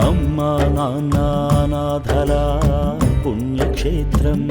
అమ్మా నాన్న అనాథల పుణ్యక్షేత్రం.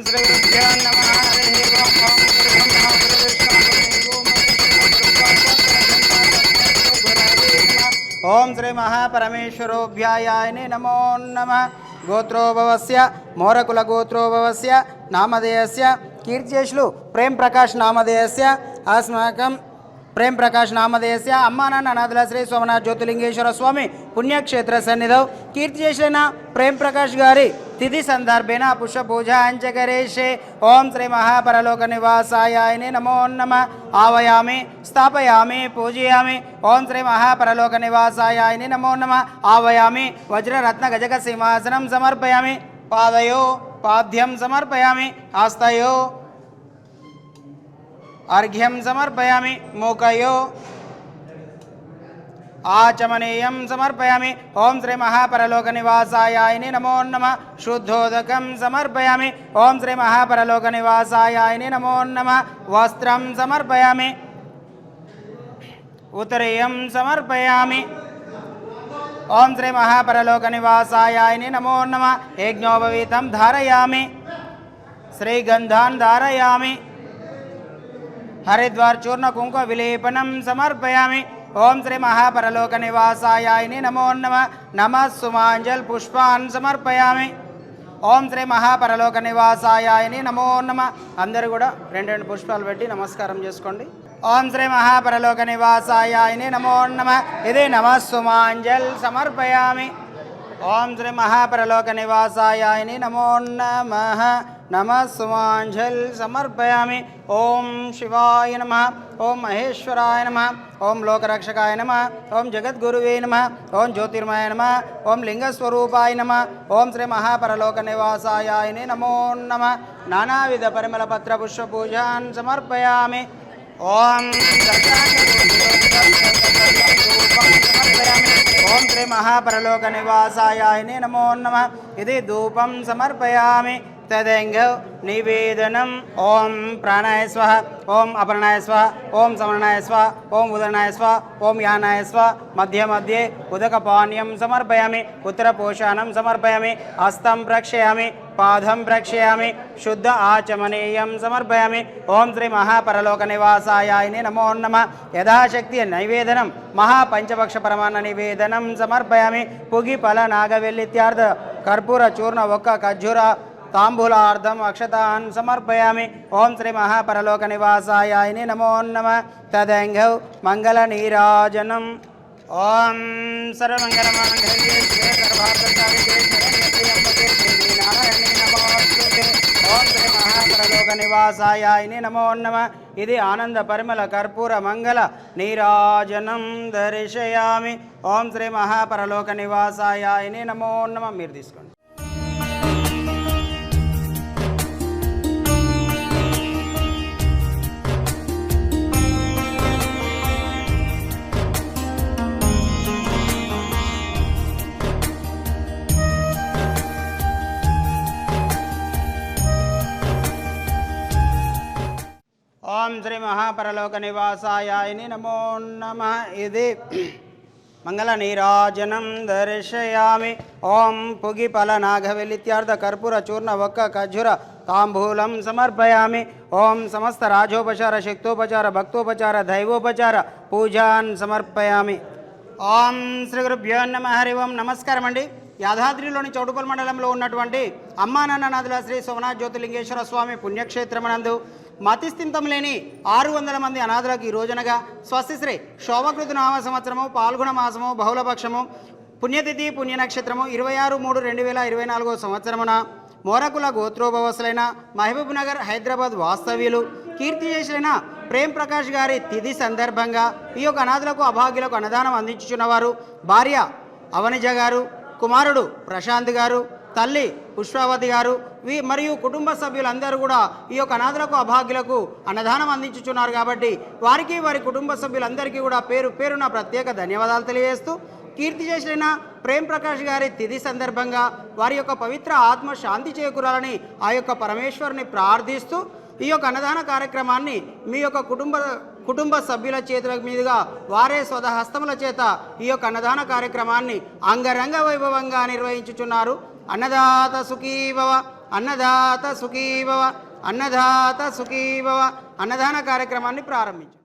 శ్రీగురుభ్యో నమః. హరి ఓం. ఓం గురుబ్రహ్మ గురుర్విష్ణుః ఓం శ్రీ మహాపరమేశ్వరోభ్యాయాయ నమో నమః. గోత్రోభవస్య మోరకుల గోత్రోభవస్య నామధేయస్య కీర్తిశేషులు ప్రేమ్ ప్రకాష్ నామధేయస్య అస్మాకం ప్రేమ్ ప్రకాష్ నామధేయస్య అమ్మానాన్న అనాథుల శ్రీ సోమనాథ్ జ్యోతిలింగేశ్వర స్వామి పుణ్యక్షేత్ర సన్నిధౌ కీర్తిశేషులైన ప్రేమ్ ప్రకాష్ గారి తిథి సందర్భేన పుష్పపూజాంచకరేషే. ఓం శ్రీ మహాపరలోక నివాసాయ నమో నమః. ఆవయామి స్థాపయామి పూజయామి. ఓం శ్రీ మహాపరలోక నివాసాయ నమో నమః. ఆవయామి వజ్రరత్న గజక సింహాసనం సమర్పయామి. పాదయో పాద్యం సమర్పయామి. ఆస్తయో అర్ఘ్యం సమర్పయామి. మూకయో ఆచమనీయం సమర్పయామి. ఓం శ్రీ మహాపరలోక నివాసాయ నమో నమః. శుద్ధోదకం సమర్పయామి. ఓం శ్రీ మహాపరలోక నివాసాయ నమో నమః. వస్త్రం సమర్పయామి. ఉత్తరీయం సమర్పయామి. ఓం శ్రీ మహాపరలోక నివాసాయ నమో నమః. యజ్ఞోపవీతం ధారయామి. శ్రీగంధాన్ ధారయామి. హరిద్వార్ చూర్ణ కుంకుమ విలేపనం సమర్పయామి. ఓం శ్రీ మహాపరలోక నివాసాయ నమో నమః. నమః సుమాంజల్ పుష్పాన్ సమర్పయామి. ఓం శ్రీ మహాపరలోక నివాసాయ నమో నమః. అందరూ కూడా రెండు పుష్పాలు పెట్టి నమస్కారం చేసుకోండి. ఓం శ్రీ మహాపరలోక నివాసాయ నమో నమః. ఇది నమః సుమాంజల్ సమర్పయామి. ఓం శ్రీ మహాపరలోక నివాసాయ నమో నమః. నమః సుమాంజల్ సమర్పయామి. ఓం శివాయ నమః. ఓం మహేశ్వరాయ నమః. ఓం లోకరక్షకాయ నమః. ఓం జగద్గురువే నమః. ఓం జ్యోతిర్మయ నమః. ఓం లింగస్వరూపాయ నమః. ఓం శ్రీ మహాపరలోక నివాసాయ నమో నమః. నానావిధ పరిమళ పత్ర పుష్ప పూజాన్ సమర్పయామి. ఓం ఓం శ్రీ మహాపరలోక నివాసాయ నమో నమః. ఇది ధూపం సమర్పయామి. తదంగౌ నివేదనం. ఓం ప్రాణాయ స్వః. ఓం అపర్ణాయ స్వః. ఓం సమర్ణాయ స్వః. ఓం ఉదరణాయ స్వః. ఓం యానాయ స్వః. మధ్య మధ్యే ఉదకపానీయం సమర్పయామి. ఉత్తరపోషాణం సమర్పయామి. హస్తం ప్రక్షయామి. పాదం ప్రక్షయామి. శుద్ధ ఆచమనీయం సమర్పయామి. ఓం శ్రీ మహాపరలోక నివాసాయ నమో నమః. యథాశక్తి నైవేదనం మహాపంచభక్ష పరమాన్న నివేదనం సమర్పయామి. పుగి ఫల నాగవెల్లిత్యార్థ కర్పూర చూర్ణ ఒక్క ఖర్జూర తాంబూలార్థం అక్షతాన్ సమర్పయామి. ఓం శ్రీ మహాపరలోక నివాసాయ నమో నమః. తదంగౌ మంగళ నీరాజనం. ఓం సర్వమంగళమాంగళ్యే శివే సర్వార్థసాధికే శరణ్యత్ర్యంబకే దేవీ నారాయణీ నమోస్తుతే. ఓం శ్రీ మహాపరలోక నివాసాయ నమో నమః. ఇది ఆనంద పరిమళ కర్పూర మంగళ నీరాజనం దర్శయామి. ఓం శ్రీ మహాపరలోక నివాసాయ నమో నమః. మీరు తీసుకోండి. ఓం శ్రీ మహాపరలోక నివాసాయ నమో నమః. ఇది మంగళ నీరాజనం దర్శయామి. ఓం పుగి ఫల నాగవెల్లిత్యార్థ కర్పూర చూర్ణ ఒక్క ఖర్జూర తాంబూలం సమర్పయామి. ఓం సమస్త రాజోపచార శక్తోపచార భక్తోపచార దైవోపచార పూజాన్ సమర్పయామి. ఓం శ్రీ గురుభ్యో నమః. హరి ఓం. నమస్కారం అండి. యాదాద్రిలోని చౌటుపల్ మండలంలో ఉన్నటువంటి అమ్మానాన్న నాథుల శ్రీ సోమనాథ్ జ్యోతిలింగేశ్వర స్వామి పుణ్యక్షేత్రమనందు మతిస్థింతం లేని 600 మంది అనాథులకు ఈ రోజునగా స్వస్తిశ్రీ శోభకృతి నామ సంవత్సరము పాల్గొన మాసము బహుళపక్షము పుణ్యతిథి పుణ్యనక్షత్రము 26/3/2024 సంవత్సరమున మోరకుల గోత్రోభవసులైన మహబూబ్ నగర్ హైదరాబాద్ వాస్తవ్యులు కీర్తిశేషులైన ప్రేమ్ ప్రకాష్ గారి తిథి సందర్భంగా ఈ యొక్క అనాథులకు అభాగ్యులకు అన్నదానం అందించుచున్నవారు భార్య అవనిజ గారు, కుమారుడు ప్రశాంత్ గారు, తల్లి పుష్పావతి గారు మరియు కుటుంబ సభ్యులందరూ కూడా ఈ యొక్క అనాథులకు అభాగ్యులకు అన్నదానం అందించుచున్నారు. కాబట్టి వారికి వారి కుటుంబ సభ్యులందరికీ కూడా పేరు పేరున ప్రత్యేక ధన్యవాదాలు తెలియజేస్తూ కీర్తిశేషులైన ప్రేమ్ ప్రకాష్ గారి తిథి సందర్భంగా వారి యొక్క పవిత్ర ఆత్మ శాంతి చేకూరాలని ఆ యొక్క పరమేశ్వరుని ప్రార్థిస్తూ ఈ యొక్క అన్నదాన కార్యక్రమాన్ని మీ యొక్క కుటుంబ సభ్యుల చేతుల మీదుగా వారే స్వహస్తముల చేత ఈ యొక్క అన్నదాన కార్యక్రమాన్ని అంగరంగ వైభవంగా నిర్వహించుచున్నారు. అన్నదాత సుఖీ భవ. అన్నదాత సుఖీభవ, అన్నదాత సుఖీభవ. అన్నదాన కార్యక్రమాన్ని ప్రారంభించాం.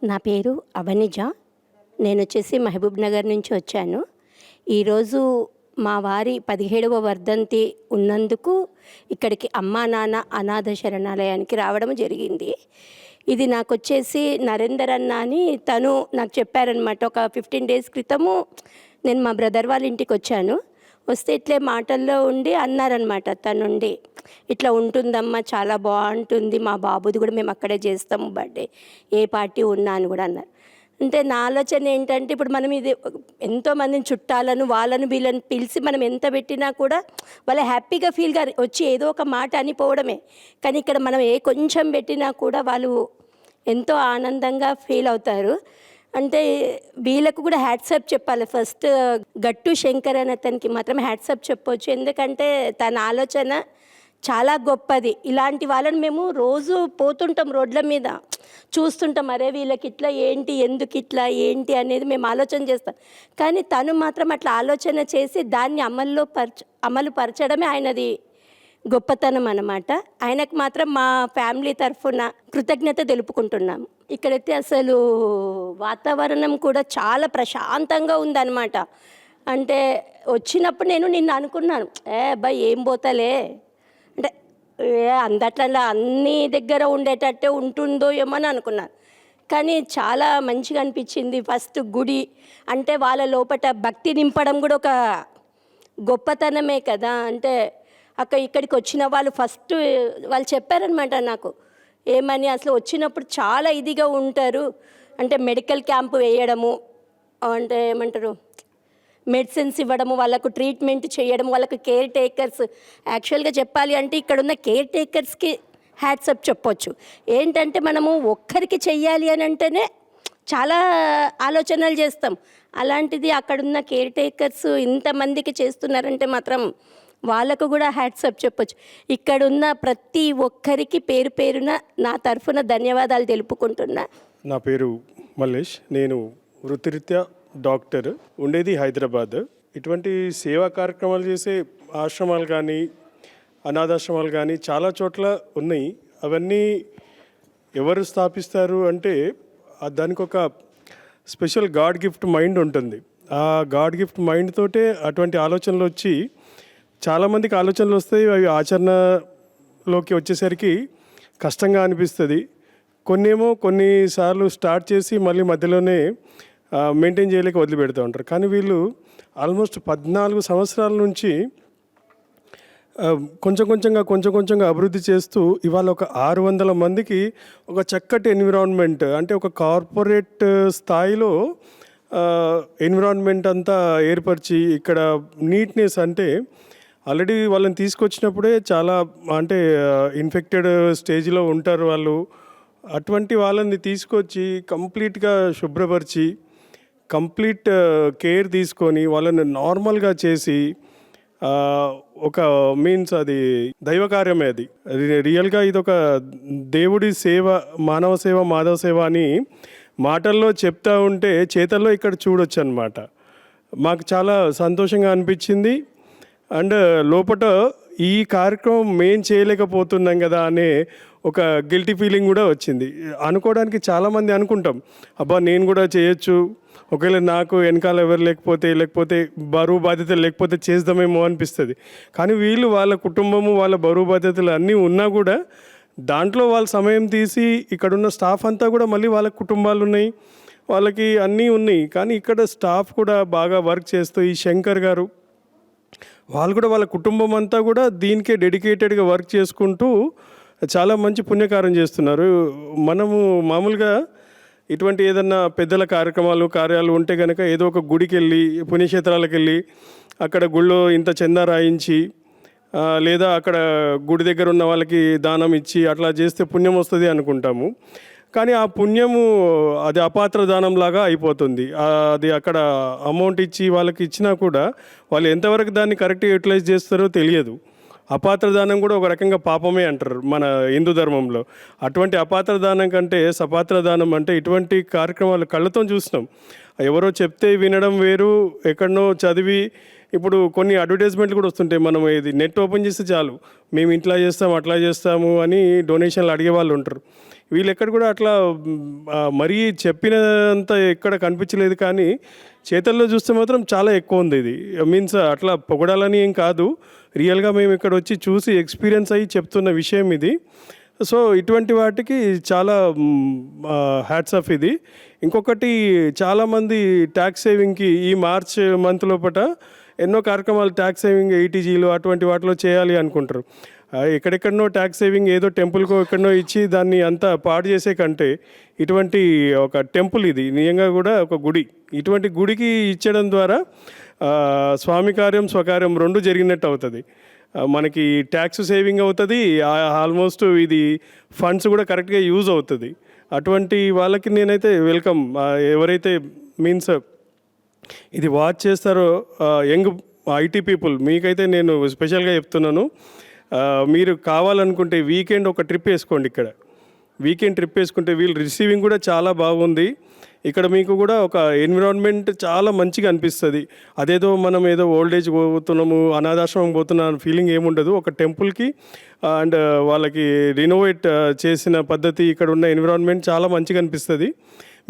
నా పేరు అవనిజ. నేను వచ్చేసి మహబూబ్ నగర్ నుంచి వచ్చాను. ఈరోజు మా వారి 17వ వర్ధంతి ఉన్నందుకు ఇక్కడికి అమ్మా నాన్న అనాథ శరణాలయానికి రావడం జరిగింది. ఇది నాకు వచ్చేసి నరేందర్ అన్న అని తను నాకు చెప్పారనమాట. ఒక 15 డేస్ క్రితము నేను మా బ్రదర్ వాళ్ళ ఇంటికి వచ్చాను. వస్తే ఇట్లే మాటల్లో ఉండి అన్నారనమాట. తనుండి ఇట్లా ఉంటుందమ్మా, చాలా బాగుంటుంది, మా బాబుది కూడా మేము అక్కడే చేస్తాము బర్త్డే, ఏ పార్టీ ఉన్నా అని కూడా అన్నారు. అంటే నా ఆలోచన ఏంటంటే, ఇప్పుడు మనం ఇది ఎంతోమందిని చుట్టాలను వాళ్ళను వీళ్ళని పిలిచి మనం ఎంత పెట్టినా కూడా వాళ్ళు హ్యాపీగా ఫీల్గా వచ్చి ఏదో ఒక మాట అనిపోవడమే. కానీ ఇక్కడ మనం కొంచెం పెట్టినా కూడా వాళ్ళు ఎంతో ఆనందంగా ఫీల్ అవుతారు. అంటే వీళ్ళకు కూడా హ్యాట్సప్ చెప్పాలి. ఫస్ట్ గట్టు శంకర్ అని అతనికి మాత్రం హ్యాట్సప్ చెప్పవచ్చు. ఎందుకంటే తన ఆలోచన చాలా గొప్పది. ఇలాంటి వాళ్ళని మేము రోజు పోతుంటాం, రోడ్ల మీద చూస్తుంటాం. అరే వీళ్ళకి ఇట్లా ఏంటి, ఎందుకు ఇట్లా ఏంటి అనేది మేము ఆలోచన చేస్తాం. కానీ తను మాత్రం అట్లా ఆలోచన చేసి దాన్ని అమలు పరచడమే ఆయనది గొప్పతనం అన్నమాట. ఆయనకు మాత్రం మా ఫ్యామిలీ తరఫున కృతజ్ఞత తెలుపుకుంటున్నాము. ఇక్కడైతే అసలు వాతావరణం కూడా చాలా ప్రశాంతంగా ఉందన్నమాట. అంటే వచ్చినప్పుడు నేను నిన్న అనుకున్నాను, అబ్బాయి ఏం పోతలే, అంటే అందట్లా అన్ని దగ్గర ఉండేటట్టే ఉంటుందో ఏమో అని అనుకున్నాను. కానీ చాలా మంచిగా అనిపించింది. ఫస్ట్ గుడి అంటే వాళ్ళ లోపల భక్తి నింపడం కూడా ఒక గొప్పతనమే కదా. అంటే ఇక్కడికి వచ్చిన వాళ్ళు ఫస్ట్ వాళ్ళు చెప్పారనమాట నాకు, ఏమని అసలు వచ్చినప్పుడు చాలా ఇదిగా ఉంటారు. అంటే మెడికల్ క్యాంపు వేయడము, అంటే ఏమంటారు మెడిసిన్స్ ఇవ్వడము, వాళ్ళకు ట్రీట్మెంట్ చేయడం, వాళ్ళకు కేర్ టేకర్స్. యాక్చువల్గా చెప్పాలి అంటే ఇక్కడున్న కేర్ టేకర్స్కి హ్యాట్సప్ చెప్పొచ్చు. ఏంటంటే మనము ఒక్కరికి చెయ్యాలి అని అంటేనే చాలా ఆలోచనలు చేస్తాం. అలాంటిది అక్కడున్న కేర్ టేకర్స్ ఇంతమందికి చేస్తున్నారంటే మాత్రం వాళ్ళకు కూడా హ్యాట్సప్ చెప్పొచ్చు. ఇక్కడున్న ప్రతి ఒక్కరికి పేరు పేరున నా తరఫున ధన్యవాదాలు తెలుపుకుంటున్నా. నా పేరు మల్లేష్. నేను వృత్తిరీత్యా డాక్టర్, ఉండేది హైదరాబాద్. ఇటువంటి సేవా కార్యక్రమాలు చేసే ఆశ్రమాలు కానీ అనాథాశ్రమాలు కానీ చాలా చోట్ల ఉన్నాయి. అవన్నీ ఎవరు స్థాపిస్తారు అంటే దానికి ఒక స్పెషల్ గాడ్ గిఫ్ట్ మైండ్ ఉంటుంది. ఆ గాడ్ గిఫ్ట్ మైండ్ తోటే అటువంటి ఆలోచనలు వచ్చి చాలామందికి ఆలోచనలు వస్తాయి. అవి ఆచరణలోకి వచ్చేసరికి కష్టంగా అనిపిస్తుంది. కొన్నిసార్లు స్టార్ట్ చేసి మళ్ళీ మధ్యలోనే మెయింటైన్ చేయలేక వదిలిపెడుతూ ఉంటారు. కానీ వీళ్ళు ఆల్మోస్ట్ 14 సంవత్సరాల నుంచి కొంచెం కొంచెంగా అభివృద్ధి చేస్తూ ఇవాళ ఒక 600 మందికి ఒక చక్కటి ఎన్విరాన్మెంట్, అంటే ఒక కార్పొరేట్ స్థాయిలో ఎన్విరాన్మెంట్ అంతా ఏర్పరిచి ఇక్కడ నీట్నెస్, అంటే ఆల్రెడీ వాళ్ళని తీసుకొచ్చినప్పుడే చాలా అంటే ఇన్ఫెక్టెడ్ స్టేజ్లో ఉంటారు వాళ్ళు. అటువంటి వాళ్ళని తీసుకొచ్చి కంప్లీట్గా శుభ్రపరిచి కంప్లీట్ కేర్ తీసుకొని వాళ్ళని నార్మల్గా చేసి ఒక మీన్స్ అది దైవ కార్యమే. అది రియల్గా ఇది ఒక దేవుడి సేవ, మానవ సేవ, మాధవ సేవ అని మాటల్లో చెప్తా ఉంటే చేతల్లో ఇక్కడ చూడొచ్చు అన్నమాట. మాకు చాలా సంతోషంగా అనిపించింది. అండ్ లోపల ఈ కార్యక్రమం మేం చేయలేకపోతున్నాం కదా అనే ఒక గిల్టీ ఫీలింగ్ కూడా వచ్చింది. అనుకోవడానికి చాలామంది అనుకుంటాం, అబ్బా నేను కూడా చేయొచ్చు, ఒకవేళ నాకు వెనకాల ఎవరు లేకపోతే బరువు బాధ్యతలు లేకపోతే చేద్దామేమో అనిపిస్తుంది. కానీ వీళ్ళు వాళ్ళ కుటుంబము, వాళ్ళ బరువు బాధ్యతలు అన్నీ ఉన్నా కూడా దాంట్లో వాళ్ళ సమయం తీసి ఇక్కడున్న స్టాఫ్ అంతా కూడా మళ్ళీ వాళ్ళ కుటుంబాలు ఉన్నాయి, వాళ్ళకి అన్నీ ఉన్నాయి. కానీ ఇక్కడ స్టాఫ్ కూడా బాగా వర్క్ చేస్తూ ఈ శంకర్ గారు వాళ్ళు కూడా వాళ్ళ కుటుంబం అంతా కూడా దీనికే డెడికేటెడ్గా వర్క్ చేసుకుంటూ చాలా మంచి పుణ్యకార్యం చేస్తున్నారు. మనము మామూలుగా ఇటువంటి ఏదన్నా పెద్దల కార్యాలు ఉంటే కనుక ఏదో ఒక గుడికి వెళ్ళి, పుణ్యక్షేత్రాలకు వెళ్ళి అక్కడ గుళ్ళో ఇంత చందా రాయించి లేదా అక్కడ గుడి దగ్గర ఉన్న వాళ్ళకి దానం ఇచ్చి అట్లా చేస్తే పుణ్యం వస్తుంది అనుకుంటాము. కానీ ఆ పుణ్యము అది అపాత్ర దానంలాగా అయిపోతుంది. అది అక్కడ అమౌంట్ ఇచ్చి వాళ్ళకి ఇచ్చినా కూడా వాళ్ళు ఎంతవరకు దాన్ని కరెక్ట్గా యూటిలైజ్ చేస్తారో తెలియదు. అపాత్ర దానం కూడా ఒక రకంగా పాపమే అంటారు మన హిందూ ధర్మంలో. అటువంటి అపాత్ర దానం కంటే సపాత్ర దానం అంటే ఇటువంటి కార్యక్రమాలు కళ్ళతో చూసినాం. ఎవరో చెప్తే వినడం వేరు, ఎక్కడనో చదివి ఇప్పుడు కొన్ని అడ్వర్టైజ్మెంట్లు కూడా వస్తుంటాయి. మనం ఇది నెట్ ఓపెన్ చేస్తే చాలు, మేము ఇట్లా చేస్తాం అట్లా చేస్తాము అని డొనేషన్లు అడిగే వాళ్ళు ఉంటారు. వీళ్ళు ఎక్కడ కూడా అట్లా మరీ చెప్పినంత ఎక్కడ కనిపించలేదు. కానీ చేతల్లో చూస్తే మాత్రం చాలా ఎక్కువ ఉంది. ఇది మీన్స్ అట్లా పొగడాలని ఏం కాదు, రియల్గా మేము ఇక్కడ వచ్చి చూసి ఎక్స్పీరియన్స్ అయ్యి చెప్తున్న విషయం ఇది. సో ఇటువంటి వాటికి చాలా హ్యాట్స్ ఆఫ్ ఇది. ఇంకొకటి, చాలామంది ట్యాక్స్ సేవింగ్కి ఈ మార్చ్ మంత్ లోపల ఎన్నో కార్యక్రమాలు ట్యాక్స్ సేవింగ్ ఈటీజీలు అటువంటి వాటిలో చేయాలి అనుకుంటారు. ఎక్కడెక్కడనో ట్యాక్స్ సేవింగ్ ఏదో టెంపుల్కో ఎక్కడనో ఇచ్చి దాన్ని అంతా పాడు చేసే కంటే ఇటువంటి ఒక టెంపుల్, ఇది నిజంగా కూడా ఒక గుడి, ఇటువంటి గుడికి ఇచ్చడం ద్వారా స్వామి కార్యం స్వకార్యం రెండు జరిగినట్టు అవుతుంది. మనకి ట్యాక్స్ సేవింగ్ అవుతుంది, ఆల్మోస్ట్ ఇది ఫండ్స్ కూడా కరెక్ట్గా యూజ్ అవుతుంది. అటువంటి వాళ్ళకి నేనైతే వెల్కమ్. ఎవరైతే మీన్స్ ఇది వాచ్ చేస్తారో యంగ్ ఐటీ పీపుల్, మీకైతే నేను స్పెషల్గా చెప్తున్నాను, మీరు కావాలనుకుంటే వీకెండ్ ఒక ట్రిప్ వేసుకోండి. ఇక్కడ వీకెండ్ ట్రిప్ వేసుకుంటే వీళ్ళు రిసీవింగ్ కూడా చాలా బాగుంది. ఇక్కడ మీకు కూడా ఒక ఎన్విరాన్మెంట్ చాలా మంచిగా అనిపిస్తుంది. అదేదో మనం ఏదో ఓల్డేజ్ పోతున్నాము, అనాథాశ్రమం పోతున్న ఫీలింగ్ ఏముండదు. ఒక టెంపుల్కి అండ్ వాళ్ళకి రినోవేట్ చేసిన పద్ధతి, ఇక్కడ ఉన్న ఎన్విరాన్మెంట్ చాలా మంచిగా అనిపిస్తుంది.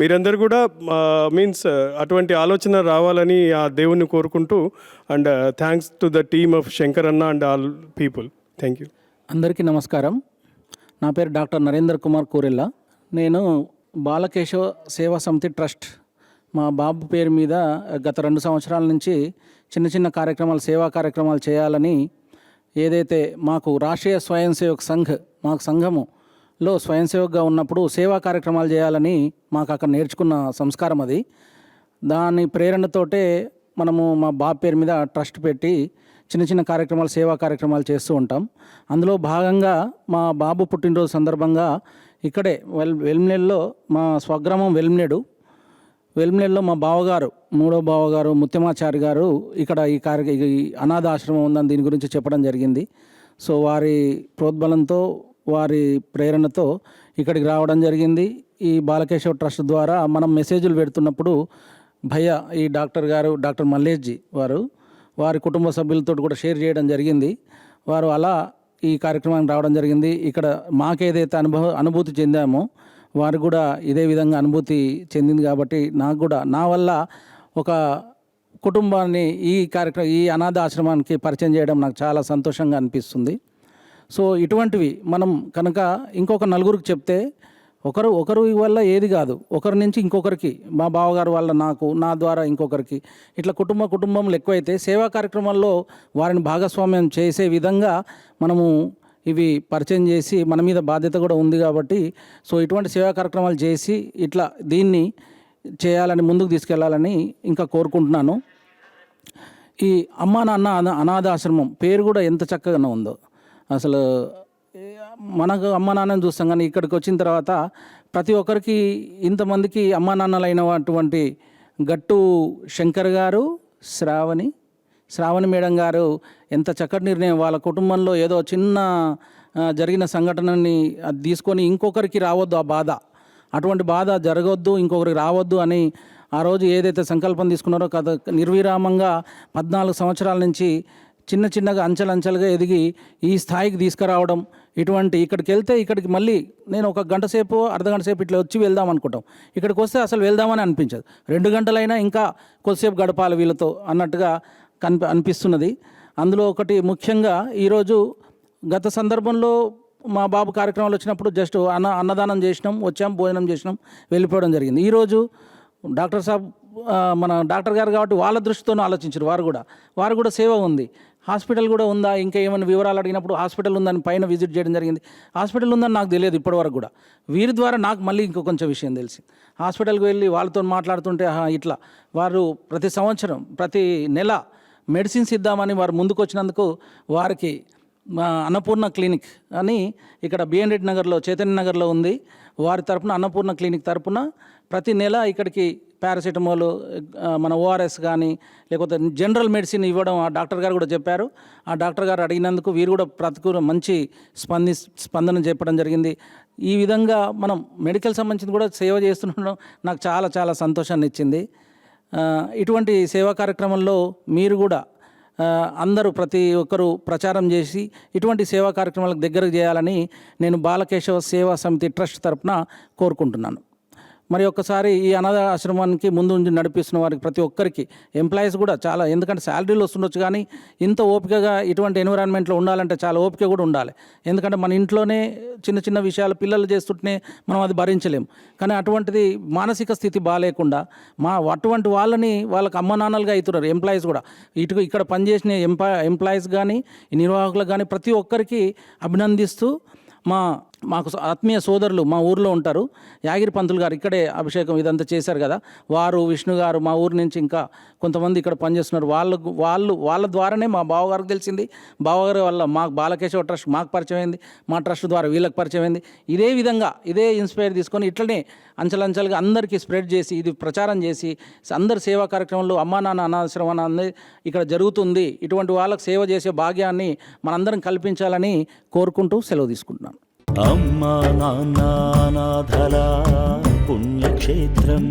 మీరందరూ కూడా మీన్స్ అటువంటి ఆలోచన రావాలని ఆ దేవుణ్ణి కోరుకుంటూ, and thanks to the team of Shankar అన్న and all people. Thank you. అందరికీ నమస్కారం. నా పేరు డాక్టర్ నరేంద్ర కుమార్ కోరెల్లా. నేను బాలకేశవ సేవా సమితి ట్రస్ట్, మా బాబు పేరు మీద గత 2 సంవత్సరాల నుంచి చిన్న చిన్న కార్యక్రమాలు, సేవా కార్యక్రమాలు చేయాలని, ఏదైతే మాకు రాష్ట్రీయ స్వయం సేవక్ సంఘ్, మాకు సంఘములో స్వయం సేవక్గా ఉన్నప్పుడు సేవా కార్యక్రమాలు చేయాలని మాకు అక్కడ నేర్చుకున్న సంస్కారం అది. దాని ప్రేరణతోటే మనము మా బాబు పేరు మీద ట్రస్ట్ పెట్టి చిన్న చిన్న కార్యక్రమాలు, సేవా కార్యక్రమాలు చేస్తూ ఉంటాం. అందులో భాగంగా మా బాబు పుట్టినరోజు సందర్భంగా ఇక్కడే వెల్మ్నేడులో, మా స్వగ్రామం వెల్మ్నేడులో మా బావగారు, మూడో బావగారు ముత్యమాచారి గారు ఇక్కడ ఈ అనాథ ఆశ్రమం ఉందని దీని గురించి చెప్పడం జరిగింది. సో వారి ప్రోద్బలంతో, వారి ప్రేరణతో ఇక్కడికి రావడం జరిగింది. ఈ బాలకేశవ ట్రస్ట్ ద్వారా మనం మెసేజ్లు పెడుతున్నప్పుడు భయ్య, ఈ డాక్టర్ మల్లేష్జీ వారి కుటుంబ సభ్యులతో కూడా షేర్ చేయడం జరిగింది. వారు అలా ఈ కార్యక్రమానికి రావడం జరిగింది. ఇక్కడ మాకేదైతే అనుభూతి చెందామో వారు కూడా ఇదే విధంగా అనుభూతి చెందింది. కాబట్టి నాకు కూడా నా వల్ల ఒక కుటుంబాన్ని ఈ అనాథ ఆశ్రమానికి పరిచయం చేయడం నాకు చాలా సంతోషంగా అనిపిస్తుంది. సో ఇటువంటివి మనం కనుక ఇంకొక నలుగురికి చెప్తే ఒకరు వల్ల ఏది కాదు, ఒకరి నుంచి ఇంకొకరికి, మా బావగారు వల్ల నాకు, నా ద్వారా ఇంకొకరికి, ఇట్లా కుటుంబంలో ఎక్కువైతే సేవా కార్యక్రమాల్లో వారిని భాగస్వామ్యం చేసే విధంగా మనము ఇవి పరిచయం చేసి, మన మీద బాధ్యత కూడా ఉంది కాబట్టి సో ఇటువంటి సేవా కార్యక్రమాలు చేసి ఇట్లా దీన్ని చేయాలని, ముందుకు తీసుకెళ్లాలని ఇంకా కోరుకుంటున్నాను. ఈ అమ్మా నాన్న అనాథాశ్రమం పేరు కూడా ఎంత చక్కగా ఉందో. అసలు మనకు అమ్మ నాన్నని చూస్తాం, కానీ ఇక్కడికి వచ్చిన తర్వాత ప్రతి ఒక్కరికి, ఇంతమందికి అమ్మా నాన్నలైనటువంటి గట్టు శంకర్ గారు, శ్రావణి మేడం గారు ఎంత చక్కటి నిర్ణయం. వాళ్ళ కుటుంబంలో ఏదో చిన్న జరిగిన సంఘటనని అది తీసుకొని ఇంకొకరికి రావద్దు ఆ బాధ, అటువంటి బాధ జరగవద్దు, ఇంకొకరికి రావద్దు అని ఆ రోజు ఏదైతే సంకల్పం తీసుకున్నారో నిర్విరామంగా 14 సంవత్సరాల నుంచి చిన్నగా అంచెలంచెలుగా ఎదిగి ఈ స్థాయికి తీసుకురావడం. ఇక్కడికి వెళ్తే ఇక్కడికి మళ్ళీ నేను ఒక గంట సేపు, అర్ధగంట సేపు ఇట్లా వచ్చి వెళ్దాం అనుకుంటాం. ఇక్కడికి వస్తే అసలు వెళ్దామని అనిపించదు. 2 గంటలైనా ఇంకా కొద్దిసేపు గడపాలి వీళ్ళతో అన్నట్టుగా అనిపిస్తున్నది. అందులో ఒకటి ముఖ్యంగా ఈరోజు గత సందర్భంలో మా బాబు కార్యక్రమాలు వచ్చినప్పుడు జస్ట్ అన్నదానం చేసినాం, వచ్చాం, భోజనం చేసినాం, వెళ్ళిపోవడం జరిగింది. ఈరోజు మన డాక్టర్ గారు కాబట్టి వాళ్ళ దృష్టితోనే ఆలోచించారు. వారు కూడా సేవ ఉంది, హాస్పిటల్ కూడా ఉందా, ఇంకా ఏమైనా వివరాలు అడిగినప్పుడు హాస్పిటల్ ఉందని పైన విజిట్ చేయడం జరిగింది. హాస్పిటల్ ఉందని నాకు తెలియదు ఇప్పటివరకు కూడా. వీరి ద్వారా నాకు మళ్ళీ ఇంకో కొంచెం విషయం తెలిసి హాస్పిటల్కి వెళ్ళి వాళ్ళతో మాట్లాడుతుంటే ఇట్లా వారు ప్రతి సంవత్సరం, ప్రతి నెల మెడిసిన్స్ ఇద్దామని వారు ముందుకు వచ్చినందుకు వారికి అన్నపూర్ణ క్లినిక్ అని ఇక్కడ బిఎన్ రెడ్డి నగర్లో, చైతన్య నగర్లో ఉంది. వారి తరపున అన్నపూర్ణ క్లినిక్ తరపున ప్రతి నెల ఇక్కడికి పారాసిటమాల్, మన ఓఆర్ఎస్ కానీ లేకపోతే జనరల్ మెడిసిన్ ఇవ్వడం ఆ డాక్టర్ గారు కూడా చెప్పారు. ఆ డాక్టర్ గారు అడిగినందుకు వీరు కూడా మంచి స్పందన చెప్పడం జరిగింది. ఈ విధంగా మనం మెడికల్ సంబంధించింది కూడా సేవ చేస్తుండడం నాకు చాలా చాలా సంతోషాన్ని ఇచ్చింది. ఇటువంటి సేవా కార్యక్రమంలో మీరు కూడా అందరూ, ప్రతి ఒక్కరూ ప్రచారం చేసి ఇటువంటి సేవా కార్యక్రమాలకు దగ్గరకు చేయాలని నేను బాలకేశవ సేవా సమితి ట్రస్ట్ తరపున కోరుకుంటున్నాను. మరి ఒక్కసారి ఈ అనాథ ఆశ్రమానికి ముందు నడిపిస్తున్న వారికి ప్రతి ఒక్కరికి, ఎంప్లాయీస్ కూడా చాలా, ఎందుకంటే శాలరీలు వస్తుండొచ్చు కానీ ఇంత ఓపికగా ఇటువంటి ఎన్విరాన్మెంట్లో ఉండాలంటే చాలా ఓపిక కూడా ఉండాలి. ఎందుకంటే మన ఇంట్లోనే చిన్న విషయాలు పిల్లలు చేస్తుంటేనే మనం అది భరించలేము. కానీ అటువంటిది మానసిక స్థితి బాగాలేకుండా అటువంటి వాళ్ళకి అమ్మ నాన్నలుగా అవుతున్నారు. ఎంప్లాయీస్ కూడా ఇక్కడ పనిచేసిన ఎంప్లాయీస్ కానీ, నిర్వాహకులకు కానీ ప్రతి ఒక్కరికి అభినందిస్తూ, మాకు ఆత్మీయ సోదరులు మా ఊర్లో ఉంటారు, యాగిరి పంతులు గారు ఇక్కడే అభిషేకం ఇదంతా చేశారు కదా, వారు, విష్ణు గారు, మా ఊరు నుంచి ఇంకా కొంతమంది ఇక్కడ పనిచేస్తున్నారు. వాళ్ళ ద్వారానే మా బావగారికి తెలిసింది. బావగారి వల్ల మాకు బాలకేశవ ట్రస్ట్ మాకు పరిచయం అయింది, మా ట్రస్ట్ ద్వారా వీళ్ళకి పరిచయం అయింది. ఇదే విధంగా ఇదే ఇన్స్పైర్ తీసుకొని ఇట్లనే అంచెలంచెలుగా అందరికీ స్ప్రెడ్ చేసి, ఇది ప్రచారం చేసి, అందరి సేవా కార్యక్రమంలో అమ్మా నాన్న అనాథాశ్రమం అనేది ఇక్కడ జరుగుతుంది, ఇటువంటి వాళ్ళకి సేవ చేసే భాగ్యాన్ని మనందరం కల్పించాలని కోరుకుంటూ సెలవు తీసుకుంటున్నాను. అమ్మా నాన్న అనాథల పుణ్యక్షేత్రం.